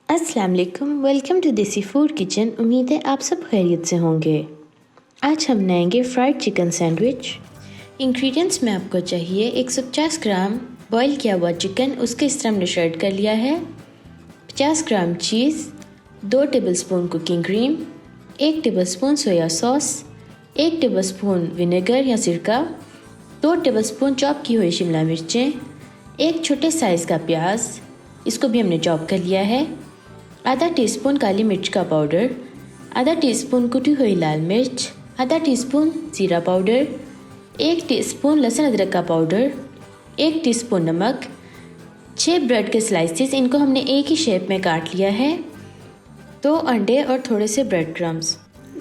अस्सलाम वालेकुम, welcome to देसी फूड किचन। उम्मीद है आप सब खैरियत से होंगे। आज हम बनाएंगे फ्राइड चिकन सैंडविच। इंग्रेडिएंट्स में आपको चाहिए 150 ग्राम बॉईल किया हुआ चिकन, उसके इस तरह हमने शर्ट कर लिया है। 50 ग्राम चीज़, 2 tablespoon cooking cream, 1 tablespoon soya sauce, 1 tablespoon vinegar या सिरका, 2 टेबलस्पून चॉप की हुई शिमला मिर्चें, 1 छोटे साइज़ का प्याज, इसको भी हमने चॉप कर लिया है। आधा टीस्पून काली मिर्च का पाउडर, आधा टीस्पून कुटी हुई लाल मिर्च, आधा टीस्पून ज़ीरा पाउडर, 1 टीस्पून लहसुन अदरक का पाउडर, 1 टीस्पून नमक, 6 ब्रेड के स्लाइसेस, इनको हमने एक ही शेप में काट लिया है, 2 अंडे और थोड़े से ब्रेड क्रम्स।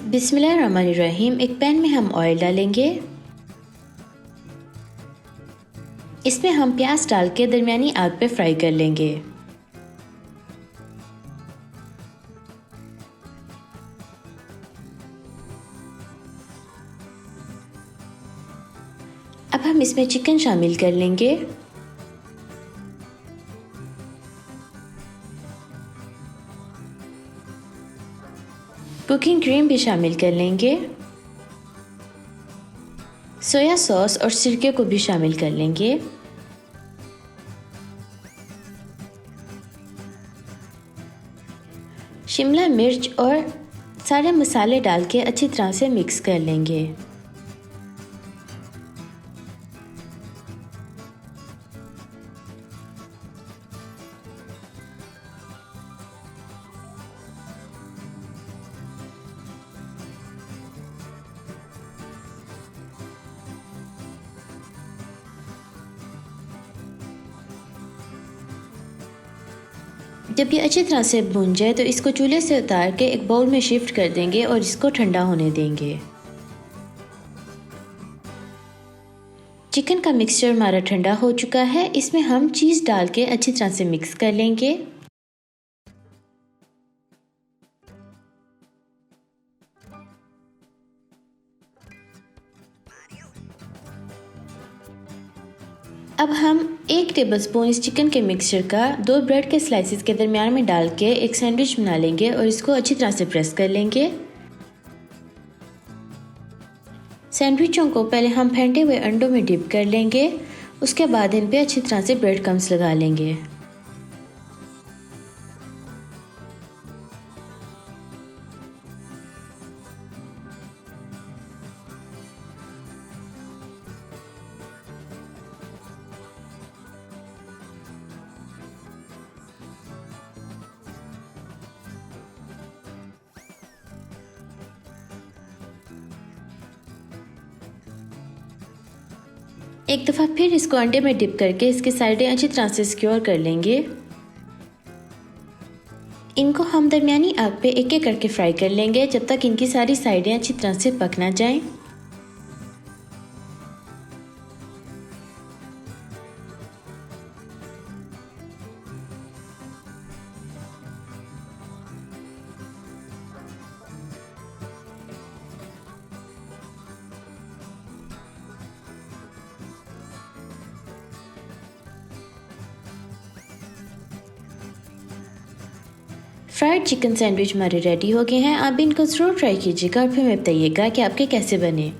बिस्मिल्लाहिर्रहमानिर्रहीम। एक पैन में हम ऑयल डालेंगे। इसमें हम प्याज डाल के दरमियानी आग पे फ्राई कर लेंगे। अब हम इसमें चिकन शामिल कर लेंगे। कुकिंग क्रीम भी शामिल कर लेंगे। सोया सॉस और सिरके को भी शामिल कर लेंगे। शिमला मिर्च और सारे मसाले डाल के अच्छी तरह से मिक्स कर लेंगे। जब ये अच्छी तरह से भुन जाए तो इसको चूल्हे से उतार के एक बाउल में शिफ्ट कर देंगे और इसको ठंडा होने देंगे। चिकन का मिक्सचर हमारा ठंडा हो चुका है। इसमें हम चीज़ डाल के अच्छी तरह से मिक्स कर लेंगे। अब हम 1 टेबलस्पून इस चिकन के मिक्सचर का 2 ब्रेड के स्लाइसेस के दरमियान में डाल के एक सैंडविच बना लेंगे और इसको अच्छी तरह से प्रेस कर लेंगे। सैंडविचों को पहले हम फेंटे हुए अंडों में डिप कर लेंगे, उसके बाद इन पे अच्छी तरह से ब्रेड क्रम्स लगा लेंगे। एक दफ़ा फिर इसको अंडे में डिप करके इसकी साइडें अच्छी तरह से सिक्योर कर लेंगे। इनको हम दरमियानी आग पे एक एक करके फ्राई कर लेंगे जब तक इनकी सारी साइडें अच्छी तरह से पक ना जाएं। फ्राइड चिकन सैंडविच हमारे रेडी हो गए हैं। आप इनको ज़रूर ट्राई कीजिएगा और फिर हमें बताइएगा कि आपके कैसे बने।